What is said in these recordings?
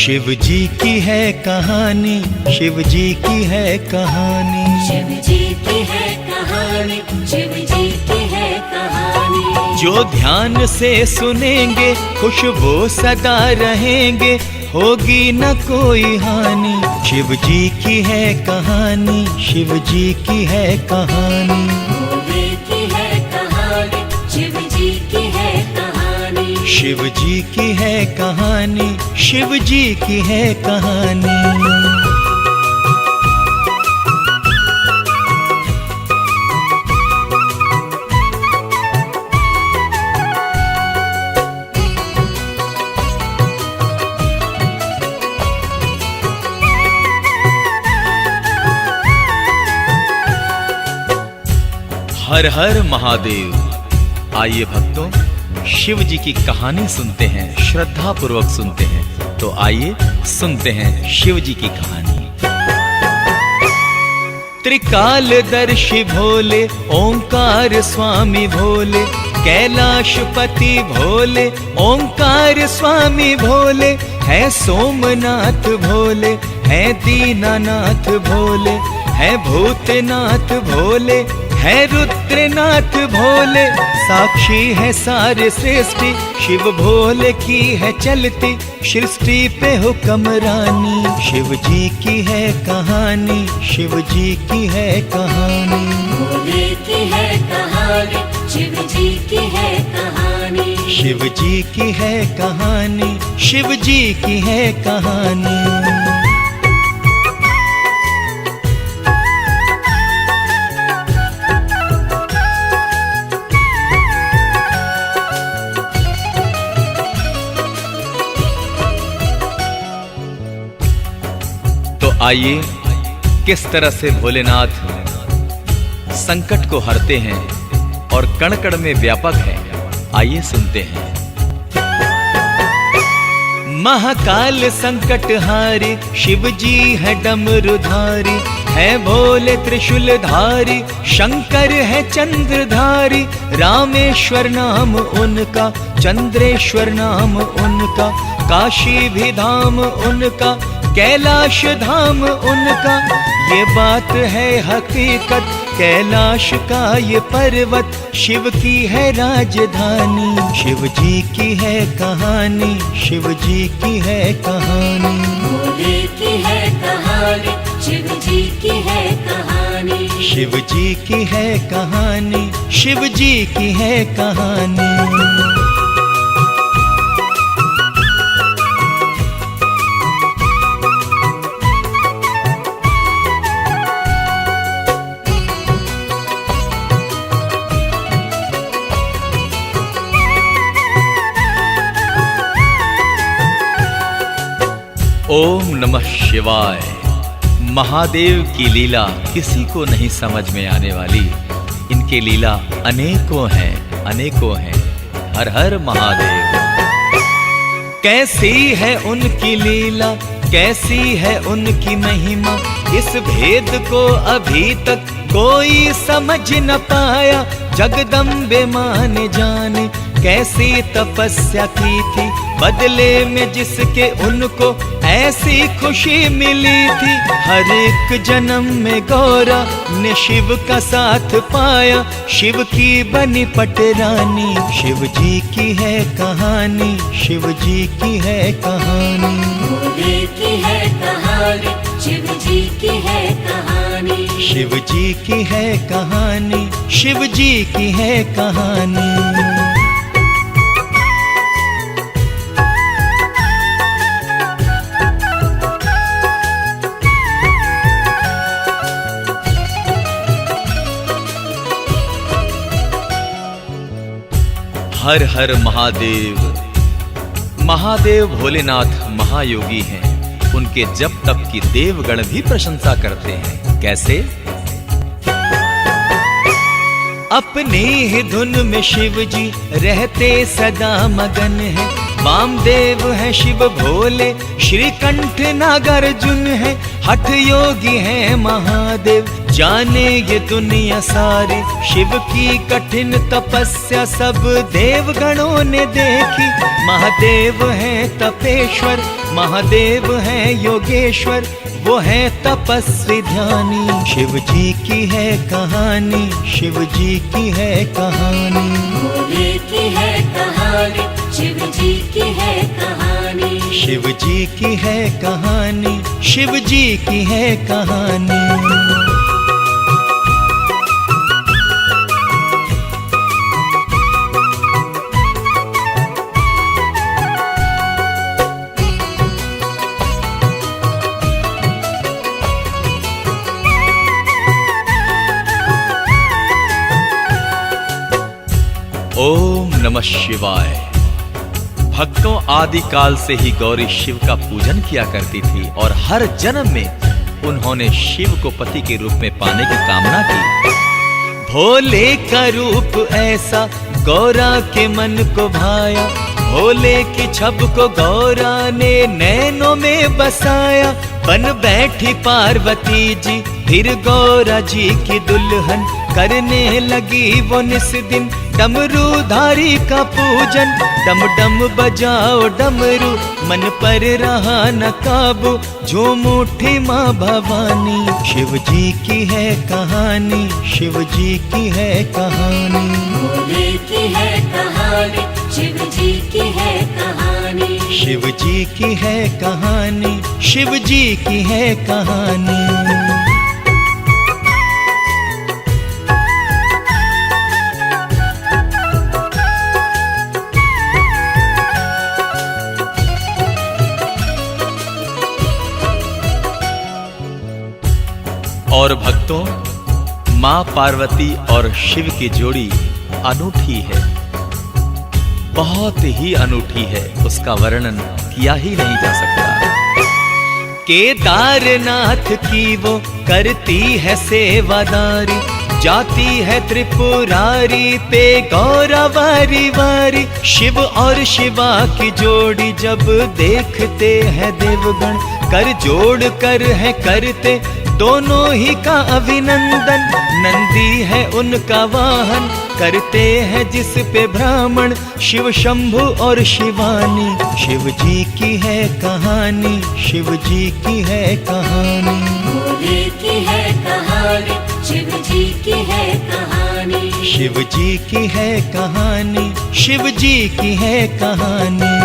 शिव जी की है कहानी, शिव जी की है कहानी, शिव जी की है कहानी, शिव जी की है कहानी। जो ध्यान से सुनेंगे खुश वो सदा रहेंगे, होगी न कोई हानि। शिव जी की है कहानी, शिव जी की है कहानी, भोले की है कहानी, शिव जी की है कहानी। शिव जी की है कहानी, शिव जी की है कहानी। हर हर महादेव। आइए भक्तों, शिव जी की कहानी सुनते हैं, श्रद्धा पूर्वक सुनते हैं। तो आइए सुनते हैं शिव जी की कहानी। त्रिकालदर्शी भोले, ओंकार स्वामी भोले, कैलाशपति भोले, ओंकार स्वामी भोले, है सोमनाथ भोले, है दीनानाथ भोले, है भूतनाथ भोले, है रुद्रनाथ भोले। साक्षी है सारे सृष्टि, शिव भोले की है चलती, सृष्टि पे हुक्मरानी। शिव जी की है कहानी, शिव जी की है कहानी, भोले की है कहानी, शिव जी की है कहानी। शिव जी की है कहानी, शिव जी की है कहानी। आइए किस तरह से भोलेनाथ संकट को हरते हैं और कण कण में व्यापक है, आइए सुनते हैं। महाकाल संकटहारी, शिव जी है डमरुधारी, है भोले त्रिशूलधारी, शंकर है चंद्रधारी। रामेश्वर नाम उनका, चंद्रेश्वर नाम उनका, काशी भी धाम उनका, कैलाश धाम उनका। ये बात है हकीकत, कैलाश का ये पर्वत शिव की है राजधानी। शिव जी की है कहानी, शिव जी की है कहानी, भोले की है कहानी, शिव जी की है कहानी। शिव जी की है कहानी, शिव जी की है कहानी। ओम नमः शिवाय। महादेव की लीला किसी को नहीं समझ में आने वाली। इनके लीला अनेकों हैं, अनेकों हैं। हर हर महादेव। कैसी है उनकी लीला, कैसी है उनकी महिमा, इस भेद को अभी तक कोई समझ न पाया। जगदम्बे मान जाने कैसी तपस्या की थी, बदले में जिसके उनको ऐसी खुशी मिली थी। हर एक जन्म में गौरा ने शिव का साथ पाया, शिव की बनी पटरानी। शिव जी की है कहानी, शिव जी की है कहानी, भोले की है कहानी, शिव जी की है कहानी। शिव जी की है कहानी, शिव जी की है कहानी। हर हर महादेव। महादेव भोलेनाथ महायोगी हैं। उनके जप तप की देवगण भी प्रशंसा करते हैं। कैसे? अपनी ही धुन में शिव जी रहते सदा मगन है। वामदेव है शिव भोले, श्रीकंठ नागार्जुन है। हठ योगी है महादेव, जाने ये दुनिया सारी। शिव की कठिन तपस्या सब देवगणों ने देखी। महादेव है तपेश्वर, महादेव हैं योगेश्वर, वो है तपस्वी ध्यानी। शिव जी की है कहानी, शिव जी की है कहानी। भोले की है कहानी, शिव जी की है कहानी। शिव जी की है कहानी, शिव जी की है कहानी। ओम नमः शिवाय। भक्तों, आदिकाल से ही गौरी शिव का पूजन किया करती थी और हर जन्म में उन्होंने शिव को पति के रूप में पाने की कामना की। भोले का रूप ऐसा गौरा के मन को भाया, भोले की छब को गौरा ने नैनों में बसाया। बन बैठी पार्वती जी फिर गौरा जी की दुल्हन, करने लगी वो निस दिन डमरूधारी का पूजन। डम डम बजाओ डमरू, मन पर रहा न काबू, झूम उठी माँ भवानी। शिव जी की है कहानी, शिव जी की है कहानी। भोले की है कहानी, शिव जी की है कहानी। शिव जी की है कहानी, शिव जी की है कहानी। और भक्तों, माँ पार्वती और शिव की जोड़ी अनूठी है, बहुत ही अनूठी है, उसका वर्णन किया ही नहीं जा सकता। केदारनाथ की वो करती है सेवादारी, जाती है त्रिपुरारी पे गौरा वारी वारी। शिव और शिवा की जोड़ी जब देखते हैं देवगण, कर जोड़ कर है करते दोनों ही का अभिनंदन। नंदी है उनका वाहन, करते हैं जिस पे ब्राह्मण, शिव शंभु और शिवानी। शिव जी की है कहानी, शिव जी की है कहानी। भोले की है कहानी, शिव जी की है कहानी। शिव जी की है कहानी, शिव जी की है कहानी।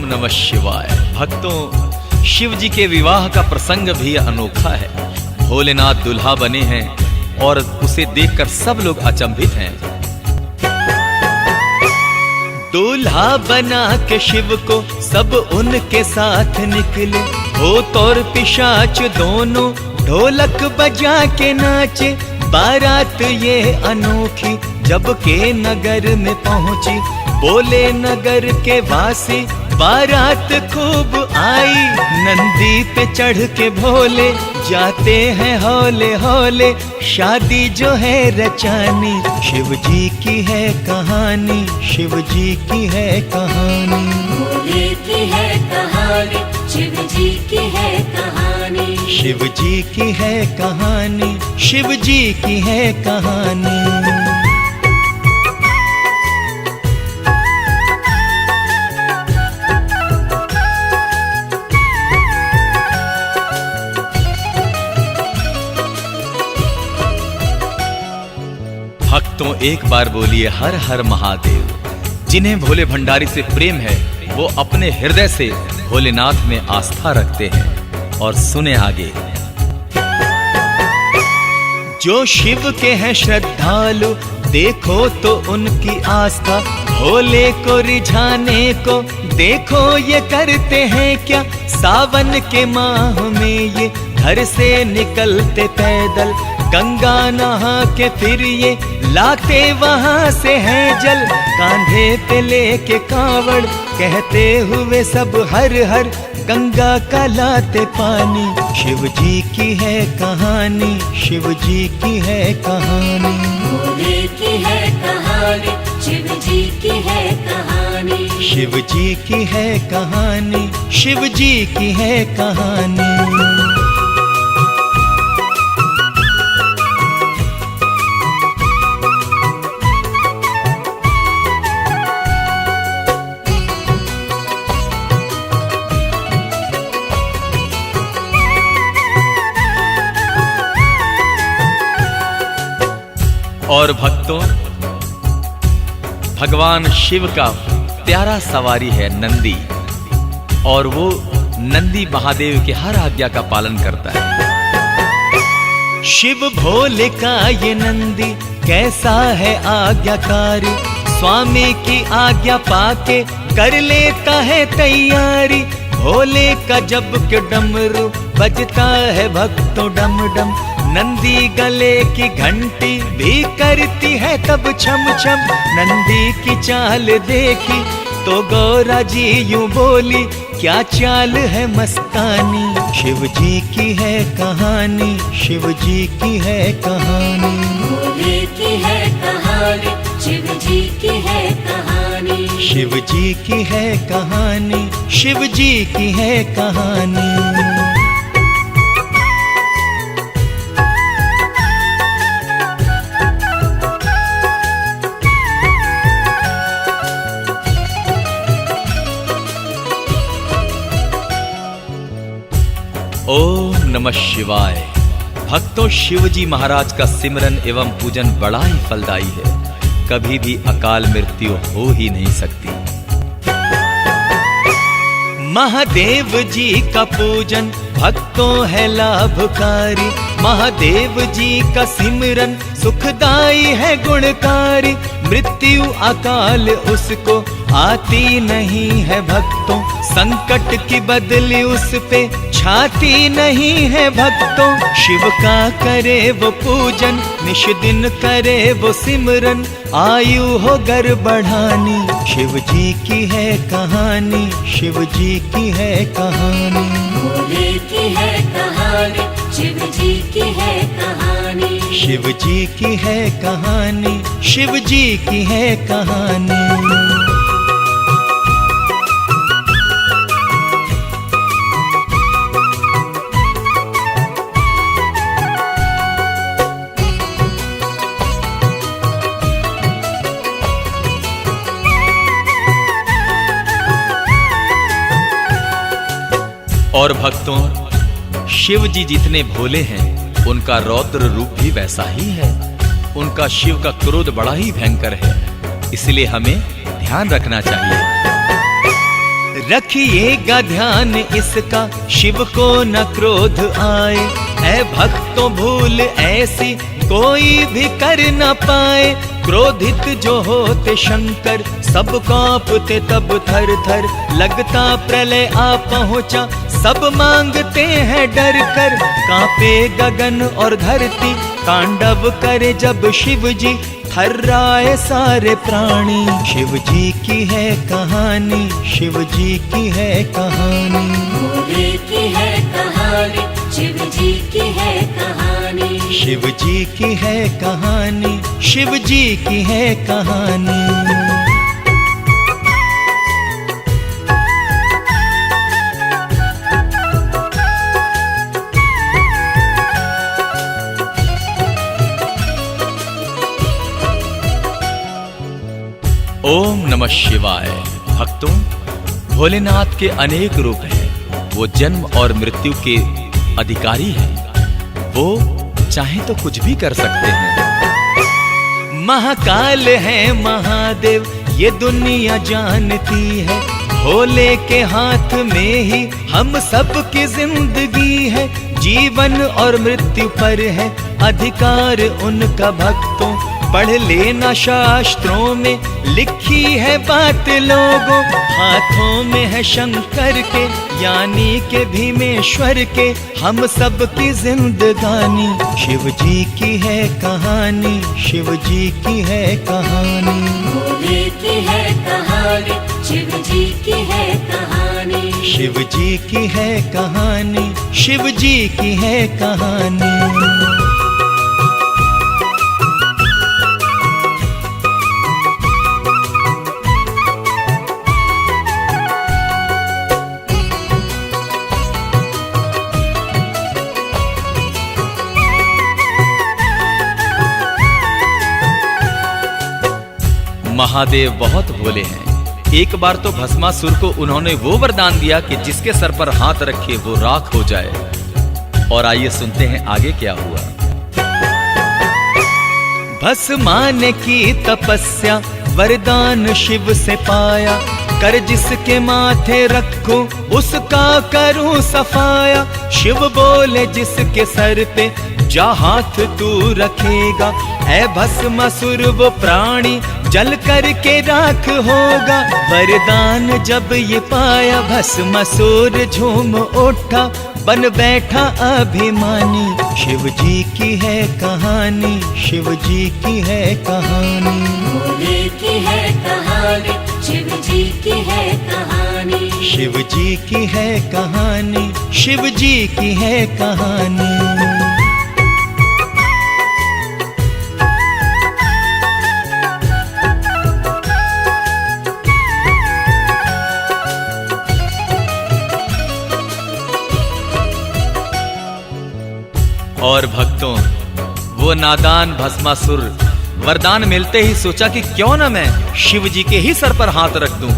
नमः शिवाय। भक्तों, शिव जी के विवाह का प्रसंग भी अनोखा है। भोलेनाथ दुल्हा बने हैं और उसे देखकर सब लोग अचंभित हैं। दूल्हा बना के शिव को सब उनके साथ निकले, भूत और पिशाच दोनों ढोलक बजा के नाचे। बारात ये अनोखी जब के नगर में पहुंची, बोले नगर के वासी बारात खूब आई। नंदी पे चढ़ के भोले जाते हैं हौले हौले, शादी जो है रचानी। शिव जी की है कहानी, शिव जी की है कहानी। भोले की है कहानी, शिव जी की है कहानी। शिव जी की है कहानी, शिव जी की है कहानी। भक्तों, एक बार बोलिए हर हर महादेव। जिन्हें भोले भंडारी से प्रेम है वो अपने हृदय से भोलेनाथ में आस्था रखते हैं। और सुने आगे। जो शिव के हैं श्रद्धालु, देखो तो उनकी आस्था, भोले को रिझाने को देखो ये करते हैं क्या। सावन के माह में ये घर से निकलते पैदल, गंगा नहा के फिर ये लाते वहां से है जल। कांधे पे लेके कांवड़ कहते हुए सब हर हर, गंगा का लाते पानी। शिव जी की है कहानी, शिव जी की है कहानी। भोले की है कहानी, शिव जी की है कहानी। शिव जी की है कहानी, शिव जी की है कहानी। और भक्तों, भगवान शिव का प्यारा सवारी है नंदी, और वो नंदी महादेव के हर आज्ञा का पालन करता है। शिव भोले का ये नंदी कैसा है आज्ञाकारी, स्वामी की आज्ञा पाके कर लेता है तैयारी। भोले का जब के डमरू बजता है भक्तों डम डम, नंदी गले की घंटी भी करती है तब छम छम। नंदी की चाल देखी तो गौरा जी यूं बोली, क्या चाल है मस्तानी। शिव जी की है कहानी, शिव जी की है कहानी। भोले की है कहानी, शिव जी की है कहानी। शिव जी की है कहानी, शिव जी की है कहानी। ओम नमः शिवाय। भक्तों, शिव जी महाराज का सिमरन एवं पूजन बड़ा ही फलदायी है, कभी भी अकाल मृत्यु हो ही नहीं सकती। महादेव जी का पूजन भक्तों है लाभकारी, महादेव जी का सिमरन सुखदाई है गुणकारी। मृत्यु अकाल उसको आती नहीं है भक्तों, संकट की बदली उस पे छाती नहीं है भक्तों। शिव का करे वो पूजन, निश दिन करे वो सिमरन, आयु हो गर बढ़ानी। शिव जी की है कहानी, शिव जी की है कहानी। भोले की है कहानी, शिव जी की है कहानी। शिव जी की है कहानी, शिव जी की है कहानी। और भक्तों, शिव जी जितने भोले हैं उनका रौद्र रूप भी वैसा ही है। उनका शिव का क्रोध बड़ा ही भयंकर है, इसलिए हमें ध्यान रखना चाहिए। रखिएगा ध्यान इसका, शिव को न क्रोध आए। ऐ भक्तों, भूल ऐसी कोई भी कर न पाए। क्रोधित जो होते शंकर, सब कांपते तब थर थर। लगता प्रलय आ पहुंचा, सब मांगते हैं डर कर। कांपे गगन और धरती, तांडव करे जब शिव जी, थर्राए सारे प्राणी। शिव जी की है कहानी, शिव जी की है कहानी। भोले की है कहानी, शिव जी की है कहानी। शिव जी की है कहानी, शिव जी की है कहानी। ओम नमः शिवाय। भक्तों, भोलेनाथ के अनेक रूप हैं। वो जन्म और मृत्यु के अधिकारी हैं। वो चाहे तो कुछ भी कर सकते हैं। महाकाल है महादेव, ये दुनिया जानती है। भोले के हाथ में ही हम सब की जिंदगी है। जीवन और मृत्यु पर है अधिकार उनका भक्तों। पढ़ लेना शास्त्रों में लिखी है बात लोगों। हाथों में है शंकर के, यानी के भीमेश्वर के, हम सब की जिंदगानी। शिव जी की है कहानी, शिव जी की है कहानी। भोले की है कहानी, शिव जी की है कहानी। शिव जी की है कहानी, शिव जी की है कहानी। महादेव बहुत भोले हैं। एक बार तो भस्मासुर को उन्होंने वो वरदान दिया कि जिसके सर पर हाथ रखे वो राख हो जाए। और आइए सुनते हैं आगे क्या हुआ। भस्मान की तपस्या वरदान शिव से पाया, कर जिसके माथे रखूं उसका करूं सफाया। शिव बोले जिसके सर पे जा हाथ तू रखेगा, ऐ भस्मासुर वो प्राणी जल करके राख होगा। वरदान जब ये पाया भस्मासुर झूम उठा, बन बैठा अभिमानी। शिव जी की है कहानी, शिव जी की है कहानी। भोले की है कहानी, शिव जी की है कहानी। शिव जी की है कहानी, शिव जी की है कहानी। और भक्तों, वो नादान भस्मासुर वरदान मिलते ही सोचा कि क्यों ना मैं शिव जी के ही सर पर हाथ रख दूं,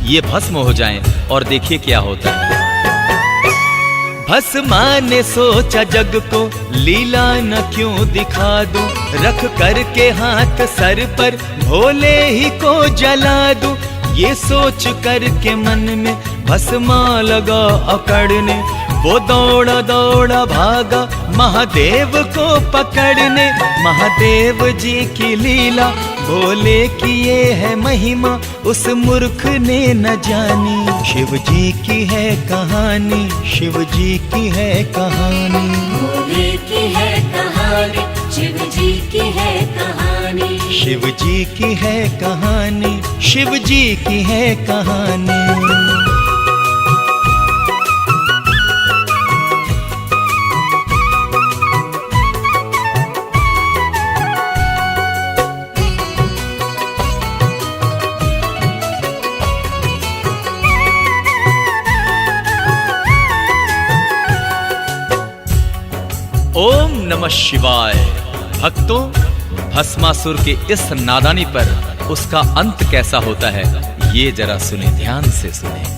ये भस्म हो जाएं। और देखिए क्या होता है। भस्मा ने सोचा जग को लीला न क्यों दिखा दूं, रख करके हाथ सर पर भोले ही को जला दूं। ये सोच करके मन में भस्मा लगा अकड़ने, वो दौड़ा दौड़ा भागा महादेव को पकड़ने। महादेव जी की लीला भोले की ये है महिमा, उस मूर्ख ने न जानी। शिव जी की है कहानी, शिव जी की है कहानी। भोले की है कहानी, शिव जी की है कहानी। शिव जी की है कहानी, शिव जी की है कहानी। ओम नमः शिवाय। भक्तों, भस्मासुर के इस नादानी पर उसका अंत कैसा होता है, ये जरा सुने, ध्यान से सुने।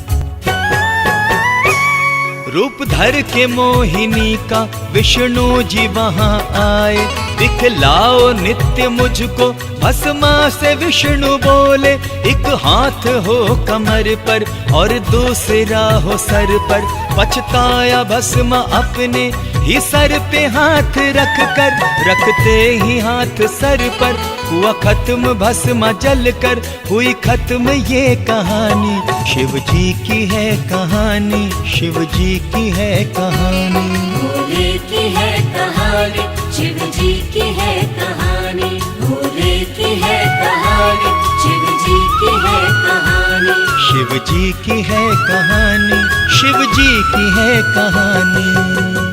रूप धर के मोहिनी का विष्णु जी वहां आए, दिखलाओ नित्य मुझको भस्मा से विष्णु बोले। एक हाथ हो कमर पर और दूसरा हो सर पर, पछताया भस्मा अपने ही सर पे हाथ रख कर। रखते ही हाथ सर पर हुआ खत्म भस्मा जल कर, हुई खत्म ये कहानी। शिव जी की है कहानी, शिव जी की है कहानी। भोले की है कहानी, शिव जी की है कहानी। भोले की है कहानी, शिव जी की है कहानी। शिव जी की है कहानी, शिव जी की है कहानी।